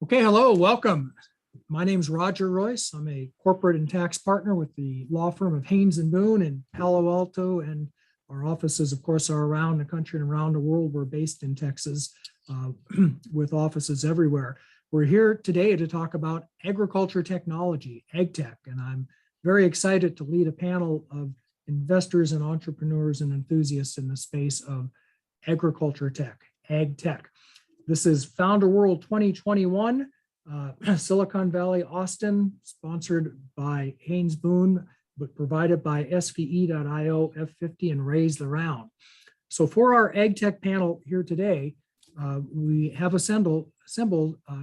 Okay, hello, welcome. My name is Roger Royse. I'm a corporate and tax partner with the law firm of Haynes and Boone in Palo Alto, and our offices, of course, are around the country and around the world. We're based in Texas with offices everywhere. We're here today to talk about agriculture technology, AgTech, and I'm very excited to lead a panel of investors and entrepreneurs and enthusiasts in the space of agriculture tech, AgTech. This is Founder World 2021, Silicon Valley, Austin, sponsored by Haynes Boone, but provided by SVE.io, F50, and Raise the Round. So for our AgTech panel here today, we have assembled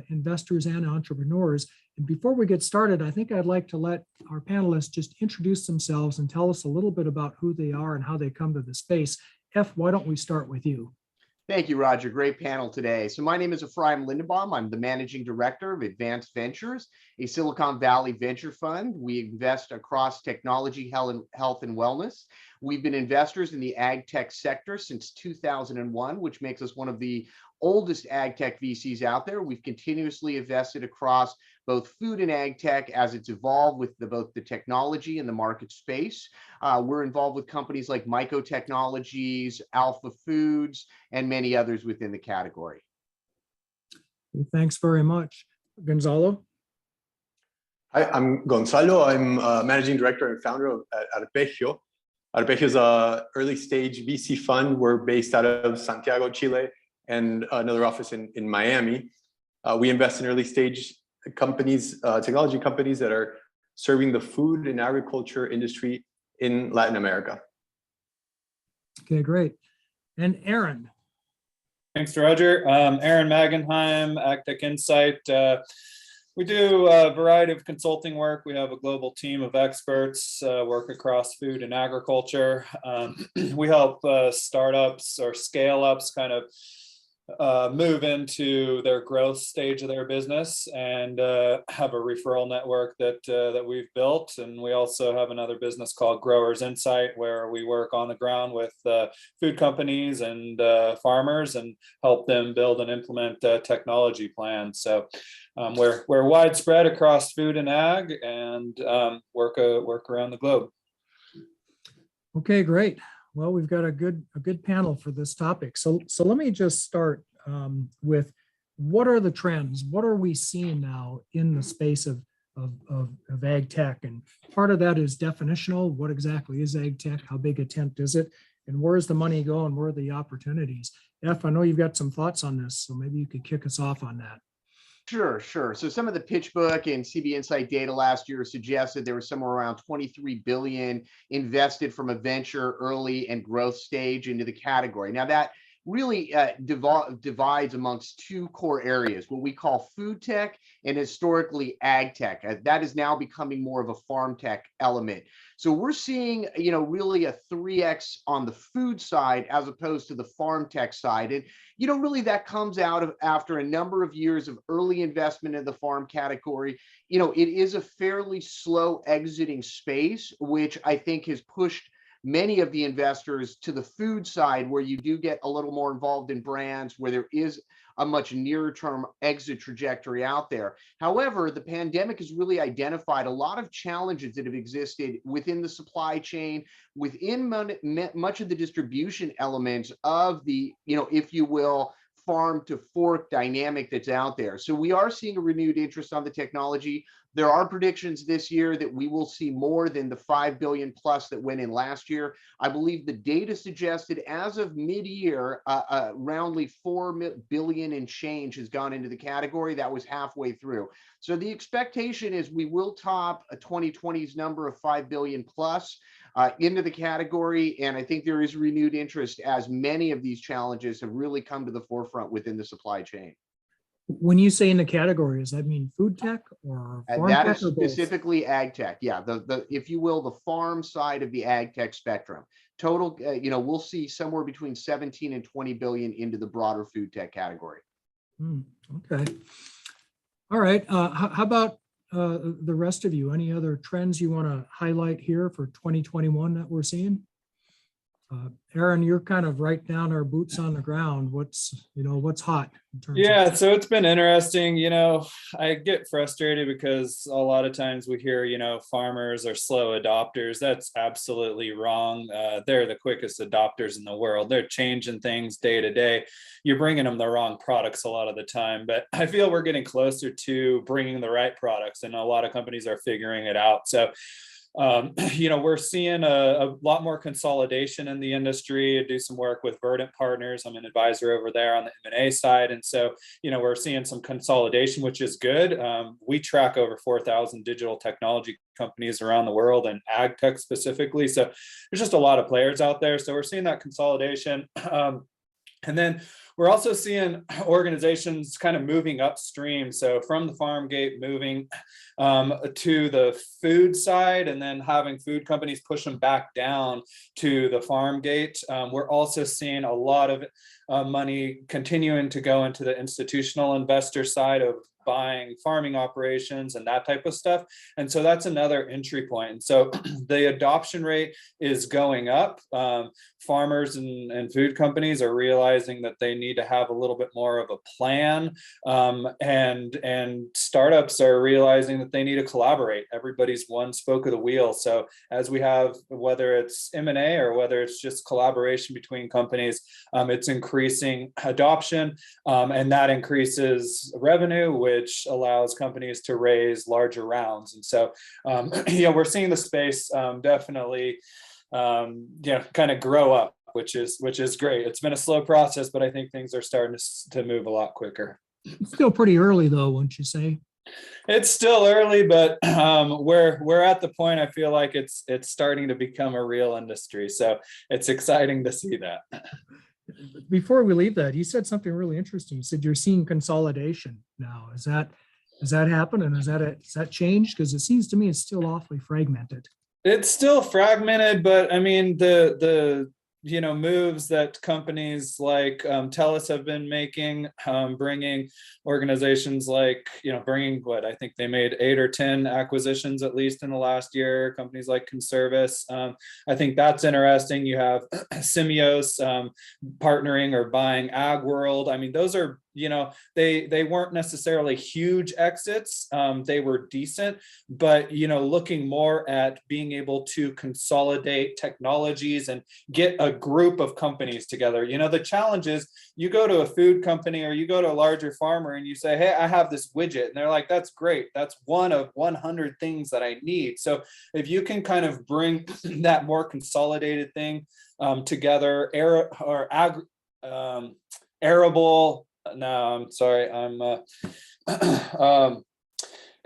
investors and entrepreneurs. And before we get started, I think I'd like to let our panelists just introduce themselves and tell us a little bit about who they are and how they come to the space. F, why don't we start with you? Thank you, Roger. Great panel today. So my name is Ephraim Lindenbaum. I'm the managing director of Advanced Ventures, a Silicon Valley venture fund. We invest across technology, health, and wellness. We've been investors in the ag tech sector since 2001, which makes us one of the oldest ag tech VCs out there. We've continuously invested across both food and ag tech as it's evolved with both the technology and the market space. We're involved with companies like Myco Technologies, Alpha Foods, and many others within the category. Thanks very much. Gonzalo? Hi, I'm Gonzalo. I'm managing director and founder of Arpegio. Arpegio is an early stage VC fund. We're based out of Santiago, Chile, and another office in Miami. We invest in early stage companies, technology companies that are serving the food and agriculture industry in Latin America. Okay, great. And Aaron? Thanks, Roger. Aaron Magenheim, AgTech Insight. We do a variety of consulting work. We have a global team of experts, work across food and agriculture. We help startups or scale-ups kind of move into their growth stage of their business and have a referral network that we've built. And we also have another business called Growers Insight, where we work on the ground with food companies and farmers and help them build and implement technology plans. So we're widespread across food and ag and work around the globe. Okay, great. Well, we've got a good panel for this topic. So let me just start with what are the trends? What are we seeing now in the space of ag tech? And part of that is definitional. What exactly is ag tech? How big a tent is it? And where's the money going? Where are the opportunities? F, I know you've got some thoughts on this, so maybe you could kick us off on that. Sure. So some of the PitchBook and CB Insight data last year suggested there was somewhere around 23 billion invested from a venture, early, and growth stage into the category. Now that really divides amongst two core areas, what we call food tech and historically ag tech. That is now becoming more of a farm tech element. So we're seeing, really a 3x on the food side as opposed to the farm tech side. And, really that comes out of after a number of years of early investment in the farm category. It is a fairly slow exiting space, which I think has pushed many of the investors to the food side, where you do get a little more involved in brands, where there is a much nearer term exit trajectory out there. However, the pandemic has really identified a lot of challenges that have existed within the supply chain, within much of the distribution elements of the, if you will, farm to fork dynamic that's out there. So we are seeing a renewed interest on the technology. There are predictions this year that we will see more than the 5 billion plus that went in last year. I believe the data suggested as of mid-year, roundly 4 billion and change has gone into the category. That was halfway through. So the expectation is we will top a 2020's number of 5 billion plus into the category. And I think there is renewed interest as many of these challenges have really come to the forefront within the supply chain. When you say in the category, does that mean food tech or farm that tech? Is specifically ag tech. Yeah, the if you will, the farm side of the ag tech spectrum. Total, we'll see somewhere between 17 and 20 billion into the broader food tech category. Okay. All right. How about the rest of you? Any other trends you want to highlight here for 2021 that we're seeing? Aaron, you're kind of right down our boots on the ground. What's hot in terms Yeah, of, so it's been interesting. I get frustrated because a lot of times we hear, farmers are slow adopters. That's absolutely wrong. They're the quickest adopters in the world. They're changing things day to day. You're bringing them the wrong products a lot of the time, but I feel we're getting closer to bringing the right products, and a lot of companies are figuring it out. So we're seeing a lot more consolidation in the industry. I do some work with Verdant Partners. I'm an advisor over there on the M&A side. And so, we're seeing some consolidation, which is good. We track over 4,000 digital technology companies around the world, and AgTech specifically. So there's just a lot of players out there. So we're seeing that consolidation. And then we're also seeing organizations kind of moving upstream. So from the farm gate, moving to the food side, and then having food companies push them back down to the farm gate. We're also seeing a lot of money continuing to go into the institutional investor side of buying farming operations and that type of stuff. And so that's another entry point. And so the adoption rate is going up. Farmers and food companies are realizing that they need to have a little bit more of a plan. And startups are realizing that they need to collaborate. Everybody's one spoke of the wheel. So as we have, whether it's M&A or whether it's just collaboration between companies, it's increasing adoption, and that increases revenue, which allows companies to raise larger rounds. And so, we're seeing the space definitely, kind of grow up, which is great. It's been a slow process, but I think things are starting to move a lot quicker. it's still pretty early though, wouldn't you say? It's still early, but we're at the point I feel like it's starting to become a real industry. So it's exciting to see that. Before we leave that, you said something really interesting. You said you're seeing consolidation now. Has that happened, and has that changed? Because it seems to me it's still awfully fragmented. It's still fragmented, but I mean the moves that companies like TELUS have been making, bringing organizations like, bringing what I think they made 8 or 10 acquisitions at least in the last year, companies like Conservice. I think that's interesting. You have Simios partnering or buying AgWorld. I mean, those are, they weren't necessarily huge exits. They were decent, but, looking more at being able to consolidate technologies and get a group of companies together. The challenge is you go to a food company or you go to a larger farmer and you say, hey, I have this widget. And they're like, that's great. That's one of 100 things that I need. So if you can kind of bring that more consolidated thing together, arable. No, I'm sorry.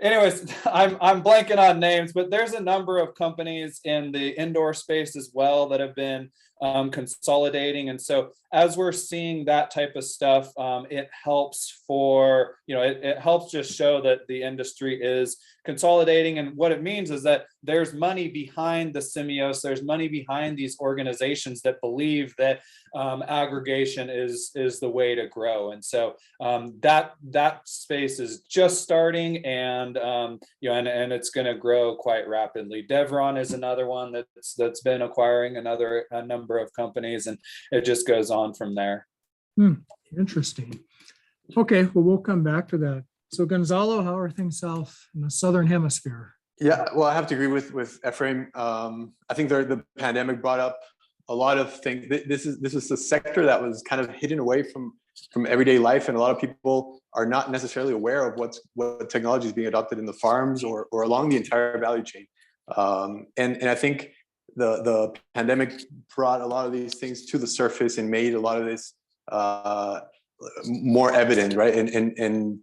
Anyways, I'm blanking on names, but there's a number of companies in the indoor space as well that have been consolidating. And so as we're seeing that type of stuff, it helps for, it helps just show that the industry is consolidating. And what it means is that there's money behind the Simios, there's money behind these organizations that believe that aggregation is the way to grow. And so that space is just starting, and and it's going to grow quite rapidly. Devron is another one that's been acquiring a number of companies, and it just goes on from there. Interesting. Okay, well, we'll come back to that. So Gonzalo, how are things south in the Southern Hemisphere? Yeah, well, I have to agree with Ephraim. I think the pandemic brought up a lot of things. This is a sector that was kind of hidden away from everyday life, and a lot of people are not necessarily aware of what technology is being adopted in the farms or along the entire value chain. And I think the pandemic brought a lot of these things to the surface and made a lot of this more evident, right? And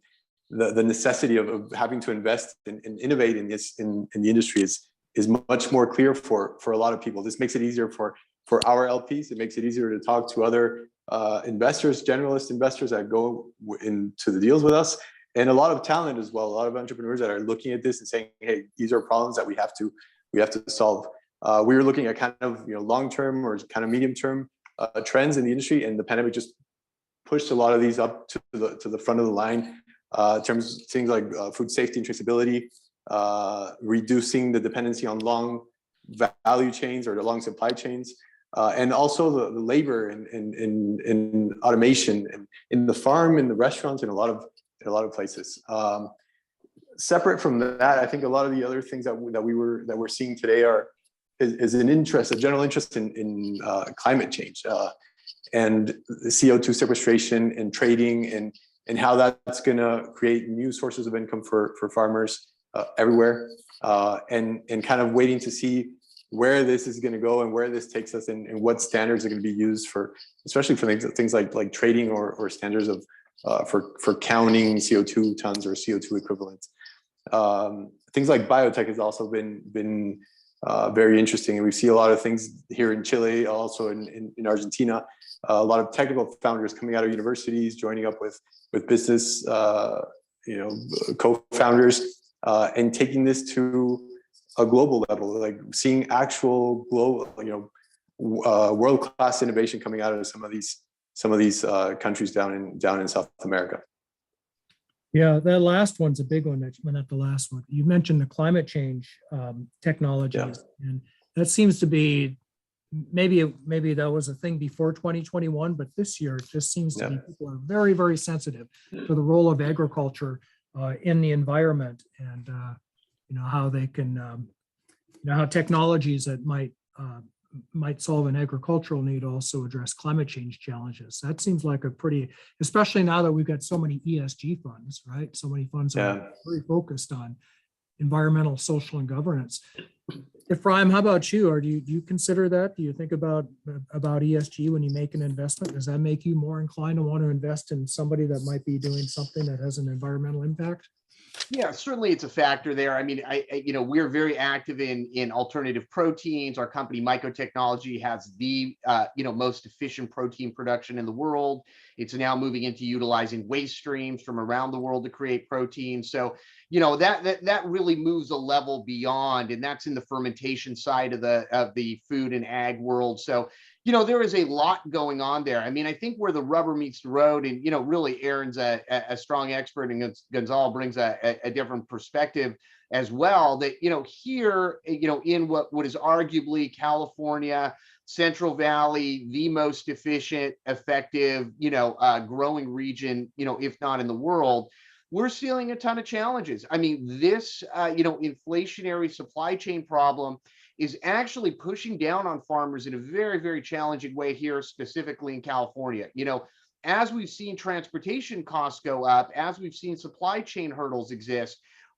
the necessity of having to invest and innovate in the industry is much more clear for a lot of people. This makes it easier for our LPs. It makes it easier to talk to other investors, generalist investors that go into the deals with us, and a lot of talent as well. A lot of entrepreneurs that are looking at this and saying, "Hey, these are problems that we have to solve." We were looking at kind of long-term or kind of medium-term trends in the industry, and the pandemic just pushed a lot of these up to the front of the line. In terms of things like food safety and traceability, reducing the dependency on long value chains or the long supply chains, and also the labor in automation and in the farm, in the restaurants, in a lot of places. Separate from that, I think a lot of the other things that we're seeing today is a general interest in climate change and the CO2 sequestration and trading and how that's going to create new sources of income for farmers everywhere, and kind of waiting to see where this is going to go and where this takes us and what standards are going to be used for, especially for things like trading or standards of for counting CO2 tons or CO2 equivalents. Things like biotech has also been very interesting, and we see a lot of things here in Chile, also in Argentina. A lot of technical founders coming out of universities, joining up with business, co-founders, and taking this to a global level, like seeing actual global, world-class innovation coming out of some of these countries down in South America. Yeah, that last one's a big one. Not the last one. You mentioned the climate change technologies, and that seems to be maybe that was a thing before 2021, but this year it just seems to be people are very, very sensitive to the role of agriculture in the environment, and how they can how technologies that might solve an agricultural need also address climate change challenges. That seems like especially now that we've got so many ESG funds, right? So many funds are very focused on environmental, social, and governance. Ephraim, how about you? Or do you consider that? Do you think about ESG when you make an investment? Does that make you more inclined to want to invest in somebody that might be doing something that has an environmental impact? Yeah, certainly it's a factor there. I mean, we're very active in alternative proteins. Our company, Mycotechnology, has the most efficient protein production in the world. It's now moving into utilizing waste streams from around the world to create protein. So, that really moves a level beyond, and that's in the fermentation side of the food and ag world. So, there is a lot going on there. I mean, I think where the rubber meets the road, and, really Aaron's a strong expert, and Gonzalo brings a different perspective as well, that, here, in what is arguably California, Central Valley, the most efficient, effective, growing region, if not in the world, we're seeing a ton of challenges. I mean, this, inflationary supply chain problem is actually pushing down on farmers in a very, very challenging way here, specifically in California. As we've seen transportation costs go up, as we've seen supply chain hurdles exist,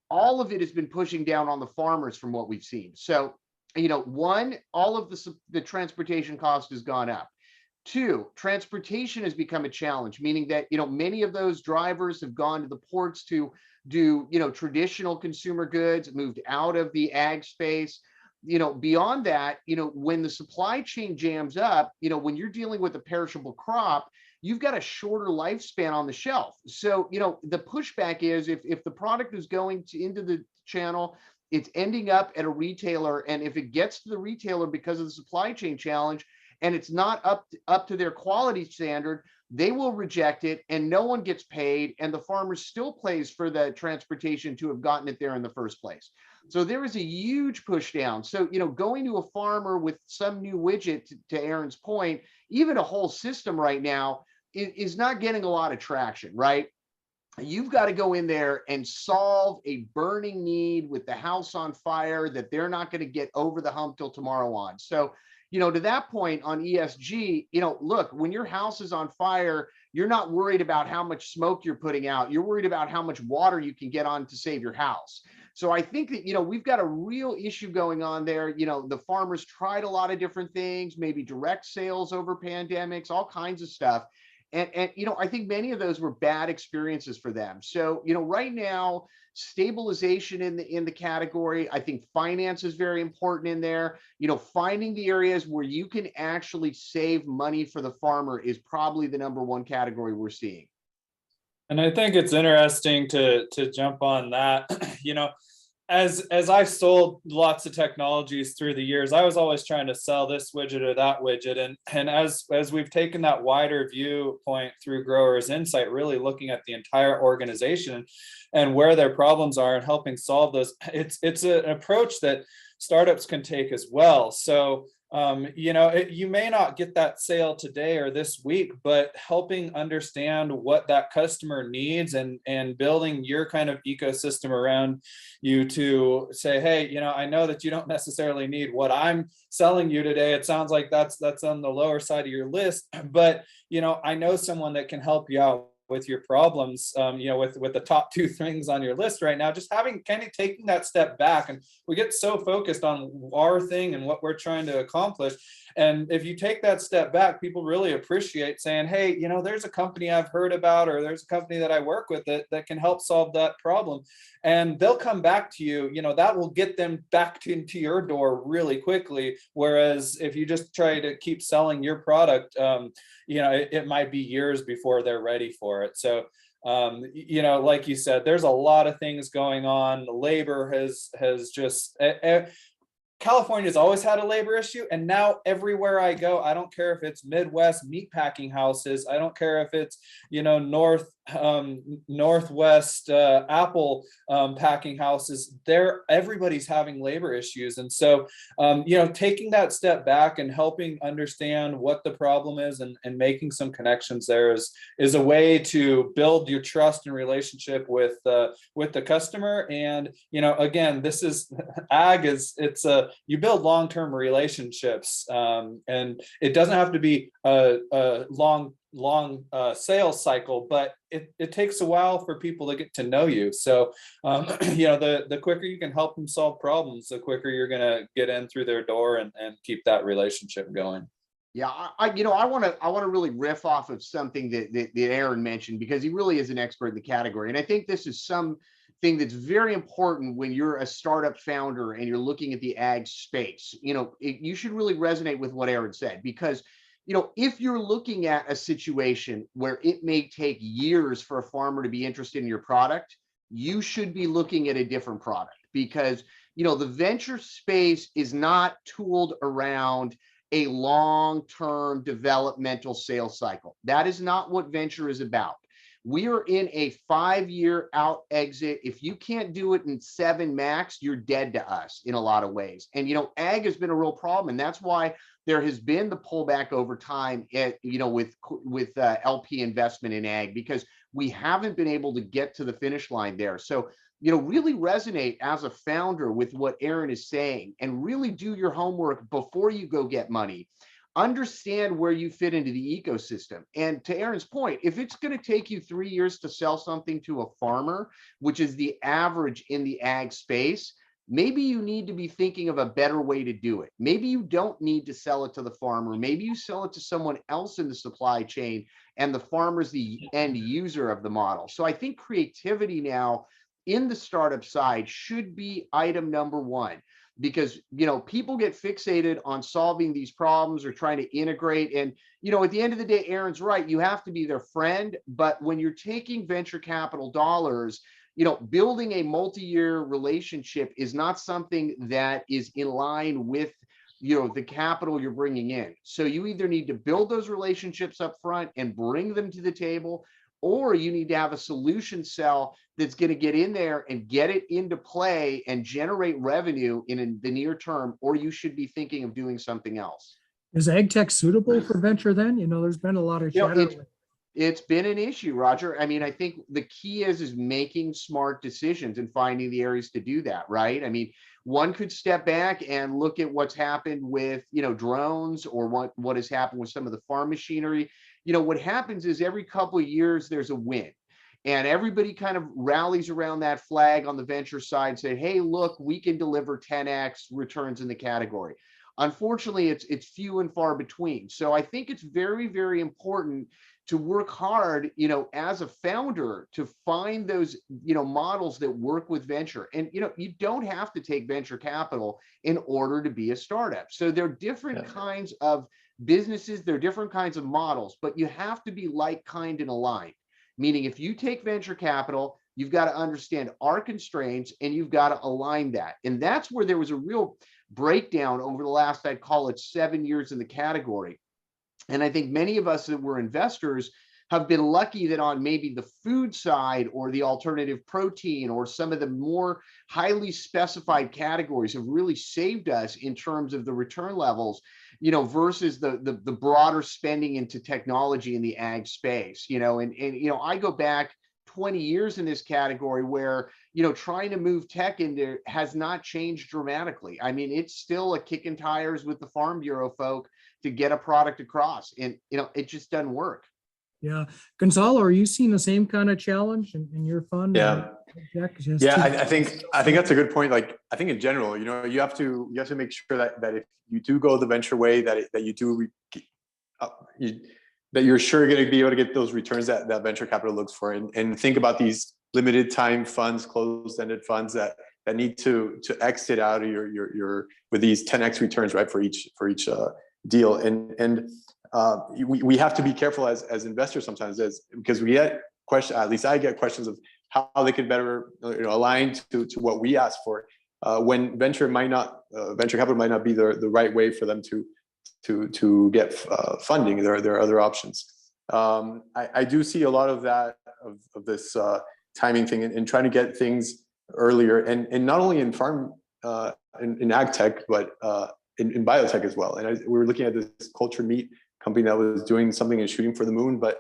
all of it has been pushing down on the farmers from what we've seen. So, one, all of the transportation cost has gone up. Two, transportation has become a challenge, meaning that, many of those drivers have gone to the ports to do, traditional consumer goods, moved out of the ag space. Beyond that, when the supply chain jams up, when you're dealing with a perishable crop, you've got a shorter lifespan on the shelf. So, the pushback is if the product is going into the channel, it's ending up at a retailer. And if it gets to the retailer because of the supply chain challenge, and it's not up to their quality standard, they will reject it, and no one gets paid, and the farmer still pays for the transportation to have gotten it there in the first place. So there is a huge push down. So, going to a farmer with some new widget, to Aaron's point, even a whole system right now is not getting a lot of traction, right? You've got to go in there and solve a burning need with the house on fire that they're not going to get over the hump till tomorrow on. So, to that point on ESG, look, when your house is on fire, you're not worried about how much smoke you're putting out. You're worried about how much water you can get on to save your house. So I think that, we've got a real issue going on there. The farmers tried a lot of different things, maybe direct sales over pandemics, all kinds of stuff. And I think many of those were bad experiences for them. So, right now, stabilization in the category, I think finance is very important in there. Finding the areas where you can actually save money for the farmer is probably the number one category we're seeing. And I think it's interesting to jump on that. As I've sold lots of technologies through the years, I was always trying to sell this widget or that widget. And as we've taken that wider viewpoint through Growers Insight, really looking at the entire organization and where their problems are and helping solve those, it's an approach that startups can take as well. So you may not get that sale today or this week, but helping understand what that customer needs and building your kind of ecosystem around you to say, hey, I know that you don't necessarily need what I'm selling you today. It sounds like that's on the lower side of your list, but I know someone that can help you out with your problems, with the top 2 things on your list right now. Just having kind of taking that step back, and we get so focused on our thing and what we're trying to accomplish. And if you take that step back, people really appreciate saying, hey, there's a company I've heard about, or there's a company that I work with that can help solve that problem. And they'll come back to you, that will get them back into your door really quickly. Whereas if you just try to keep selling your product, it might be years before they're ready for it. So, like you said, there's a lot of things going on. Labor has just, California's always had a labor issue, and now everywhere I go, I don't care if it's Midwest meat packing houses, I don't care if it's Northwest apple packing houses, everybody's having labor issues. And so taking that step back and helping understand what the problem is and making some connections there is a way to build your trust and relationship with the customer. And again, this is ag you build long-term relationships, and it doesn't have to be a long sales cycle, but it takes a while for people to get to know you. So the quicker you can help them solve problems, the quicker you're going to get in through their door and keep that relationship going. Yeah, I want to really riff off of something that Aaron mentioned, because he really is an expert in the category. And I think this is something that's very important when you're a startup founder and you're looking at the ag space. You should really resonate with what Aaron said, because if you're looking at a situation where it may take years for a farmer to be interested in your product, you should be looking at a different product, because the venture space is not tooled around a long-term developmental sales cycle. That is not what venture is about. We are in a 5-year out exit. If you can't do it in 7 max, you're dead to us in a lot of ways. And ag has been a real problem, and that's why there has been the pullback over time with LP investment in ag, because we haven't been able to get to the finish line there. So really resonate as a founder with what Aaron is saying, and really do your homework before you go get money. Understand where you fit into the ecosystem. And to Aaron's point, if it's going to take you 3 years to sell something to a farmer, which is the average in the ag space, maybe you need to be thinking of a better way to do it. Maybe you don't need to sell it to the farmer. Maybe you sell it to someone else in the supply chain, and the farmer's the end user of the model. So I think creativity now in the startup side should be item number 1. Because people get fixated on solving these problems or trying to integrate, and at the end of the day, Aaron's right, you have to be their friend. But when you're taking venture capital dollars, building a multi-year relationship is not something that is in line with the capital you're bringing in. So you either need to build those relationships up front and bring them to the table, or you need to have a solution sell that's going to get in there and get it into play and generate revenue in the near term, or you should be thinking of doing something else. Is AgTech suitable for venture then? There's been a lot of chatter. It's been an issue, Roger. I mean, I think the key is making smart decisions and finding the areas to do that, right? I mean, one could step back and look at what's happened with, drones, or what has happened with some of the farm machinery. What happens is every couple of years there's a win, and everybody kind of rallies around that flag on the venture side, say, hey, look, we can deliver 10x returns in the category. Unfortunately, it's few and far between. So I think it's very, very important to work hard, as a founder, to find those, models that work with venture. And, you don't have to take venture capital in order to be a startup. So there are different kinds of businesses, there are different kinds of models, but you have to be like, kind, and aligned. Meaning, if you take venture capital, you've got to understand our constraints, and you've got to align that. And that's where there was a real breakdown over the last, I'd call it 7 years in the category. And I think many of us that were investors have been lucky that on maybe the food side, or the alternative protein, or some of the more highly specified categories have really saved us in terms of the return levels. versus the broader spending into technology in the ag space, and I go back 20 years in this category where, trying to move tech into has not changed dramatically. I mean, it's still a kicking tires with the Farm Bureau folk to get a product across, and, it just doesn't work. Yeah. Gonzalo, are you seeing the same kind of challenge in your fund? Yeah. Yeah, I think that's a good point. Like, I think in general, you have to make sure that if you do go the venture way, that you're sure going to be able to get those returns that venture capital looks for, and think about these limited time funds, closed-ended funds that need to exit out of your with these 10x returns, right, for each deal, and we have to be careful as investors sometimes, because we get questions. At least I get questions of how they could better align to what we ask for, when venture capital might not be the right way for them to get funding. There are other options. I do see a lot of that of this timing thing, and trying to get things earlier, and not only in farm in ag tech, but in biotech as well. And we were looking at this cultured meat company that was doing something and shooting for the moon, but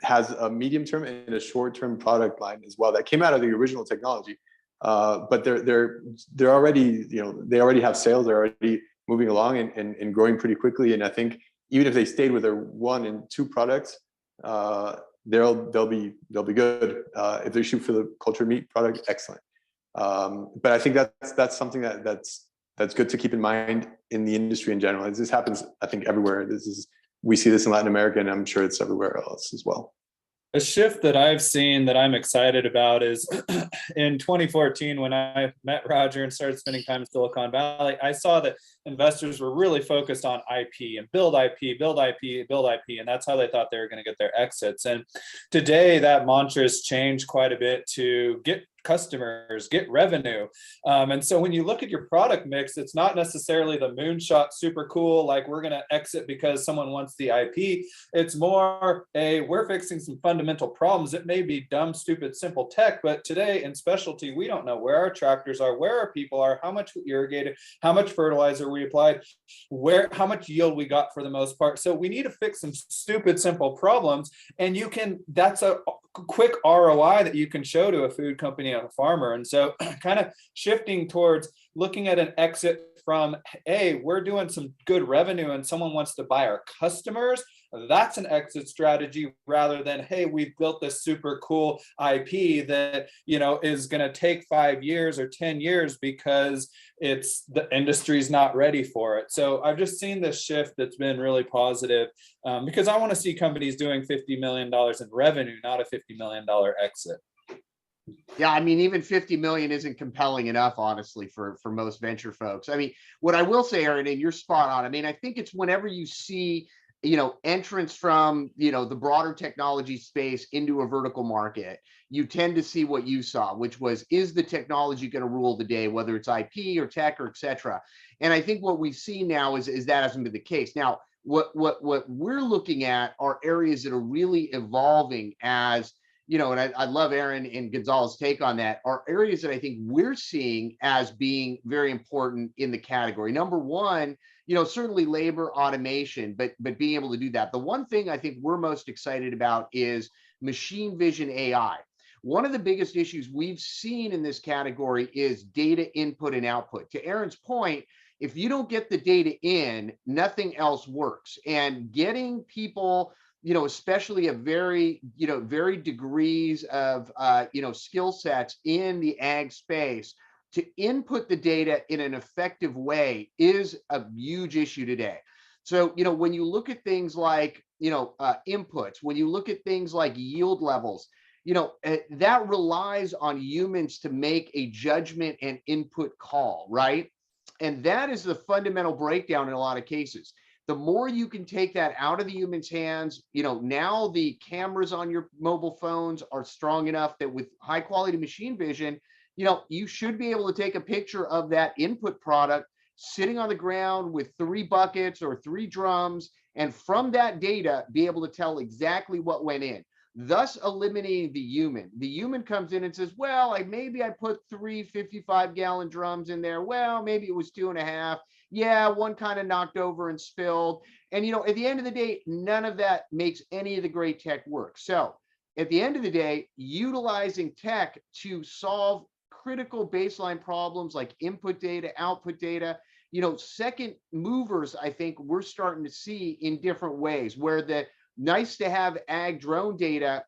has a medium-term and a short-term product line as well that came out of the original technology. But they're already, they already have sales. They're already moving along and growing pretty quickly. And I think even if they stayed with their 1 and 2 products, they'll be good. If they shoot for the cultured meat product, excellent. But I think that's something that's good to keep in mind in the industry in general. This happens, I think, everywhere. We see this in Latin America, and I'm sure it's everywhere else as well. A shift that I've seen that I'm excited about is in 2014, when I met Roger and started spending time in Silicon Valley, I saw that investors were really focused on IP and build IP, and that's how they thought they were going to get their exits. And today that mantra has changed quite a bit to get customers, get revenue. And so when you look at your product mix, it's not necessarily the moonshot super cool, like we're going to exit because someone wants the IP. It's more we're fixing some fundamental problems. It may be dumb, stupid, simple tech, but today in specialty, we don't know where our tractors are, where our people are, how much we irrigated, how much fertilizer we applied, how much yield we got for the most part. So we need to fix some stupid, simple problems. And that's a quick ROI that you can show to a food company and a farmer. And so kind of shifting towards looking at an exit from, hey, we're doing some good revenue and someone wants to buy our customers. That's an exit strategy, rather than, hey, we've built this super cool IP that, is going to take 5 years or 10 years because the industry's not ready for it. So I've just seen this shift that's been really positive, because I want to see companies doing $50 million in revenue, not a $50 million exit. Yeah, I mean, even 50 million isn't compelling enough, honestly, for most venture folks. I mean, what I will say, Aaron, and you're spot on. I mean, I think it's whenever you see, entrance from, the broader technology space into a vertical market, you tend to see what you saw, which was, is the technology going to rule the day, whether it's IP or tech or et cetera? And I think what we've seen now is that hasn't been the case. Now, what we're looking at are areas that are really evolving as, and I love Aaron and Gonzalo's take on that, are areas that I think we're seeing as being very important in the category. Number one, certainly labor automation, but being able to do that. The one thing I think we're most excited about is machine vision AI. One of the biggest issues we've seen in this category is data input and output. To Aaron's point, if you don't get the data in, nothing else works. And getting people, especially a very degrees of, skill sets in the ag space to input the data in an effective way is a huge issue today. So, when you look at things like, inputs, when you look at things like yield levels, that relies on humans to make a judgment and input call, right? And that is the fundamental breakdown in a lot of cases. The more you can take that out of the human's hands, now the cameras on your mobile phones are strong enough that with high quality machine vision, you should be able to take a picture of that input product sitting on the ground with 3 buckets or 3 drums, and from that data, be able to tell exactly what went in. thus eliminating the human. The human comes in and says, well, maybe I put 3 55-gallon drums in there. Well, maybe it was 2.5. Yeah, one kind of knocked over and spilled. And, at the end of the day, none of that makes any of the great tech work. So at the end of the day, utilizing tech to solve critical baseline problems like input data, output data, second movers, I think we're starting to see in different ways, where the nice to have ag drone data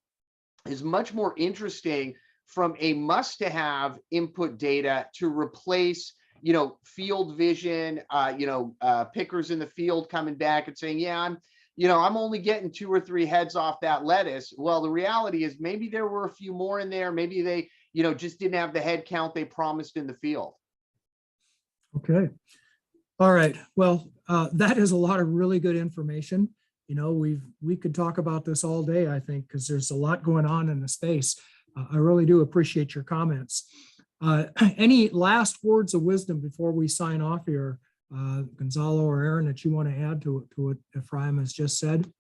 is much more interesting from a must to have input data to replace, field vision, pickers in the field coming back and saying, yeah, I'm only getting 2 or 3 heads off that lettuce. Well, the reality is maybe there were a few more in there. Maybe they, just didn't have the head count they promised in the field. Okay. All right. Well, that is a lot of really good information. We could talk about this all day, I think, because there's a lot going on in the space. I really do appreciate your comments. Any last words of wisdom before we sign off here, Gonzalo or Aaron, that you want to add to what Ephraim has just said?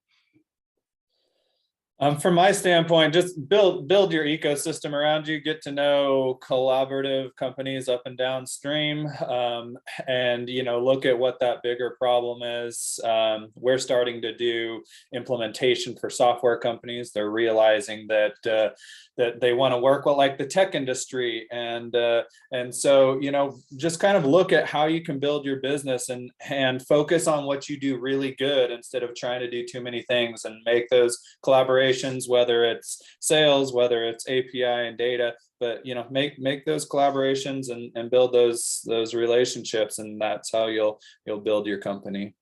From my standpoint, just build your ecosystem around you, get to know collaborative companies up and downstream, and look at what that bigger problem is. We're starting to do implementation for software companies. They're realizing that that they want to work with like the tech industry, and so just kind of look at how you can build your business and focus on what you do really good instead of trying to do too many things, and make those collaborations, whether it's sales, whether it's API and data, but make those collaborations and build those relationships, and that's how you'll build your company.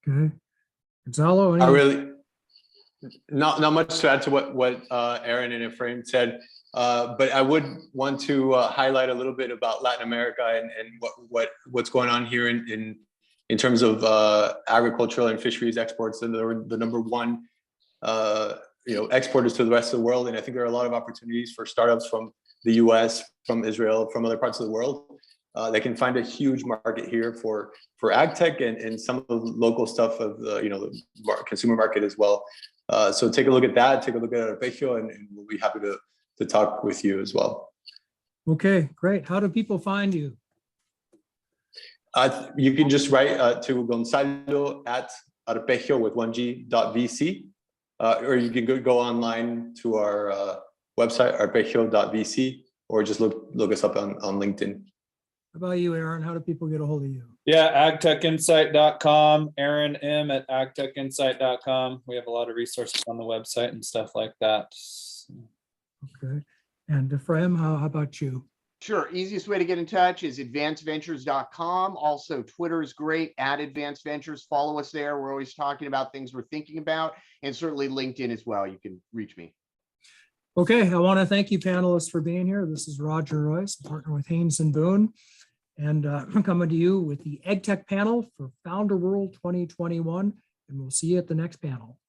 Okay, Gonzalo, I really not much to add to what Aaron and Ephraim said, but I would want to highlight a little bit about Latin America and what's going on here in terms of agricultural and fisheries exports. And they're the number one exporters to the rest of the world. And I think there are a lot of opportunities for startups from the US, from Israel, from other parts of the world. They can find a huge market here for AgTech and some of the local stuff of the consumer market as well. So take a look at that, take a look at Arpegio, and we'll be happy to talk with you as well. Okay, great. How do people find you? You can just write to Gonzalo at Arpegio with 1G.vc, or you can go online to our website, arpegio.vc, or just look us up on LinkedIn. How about you, Aaron? How do people get a hold of you? Yeah, agtechinsight.com, Aaron M at agtechinsight.com. We have a lot of resources on the website and stuff like that. Okay. And Ephraim, how about you? Sure. Easiest way to get in touch is advancedventures.com. Also, Twitter is great, at Advanced Ventures. Follow us there. We're always talking about things we're thinking about, and certainly LinkedIn as well. You can reach me. Okay, I want to thank you panelists for being here. This is Roger Royse, partner with Haynes and Boone, and I'm coming to you with the AgTech panel for Founder World 2021, and we'll see you at the next panel.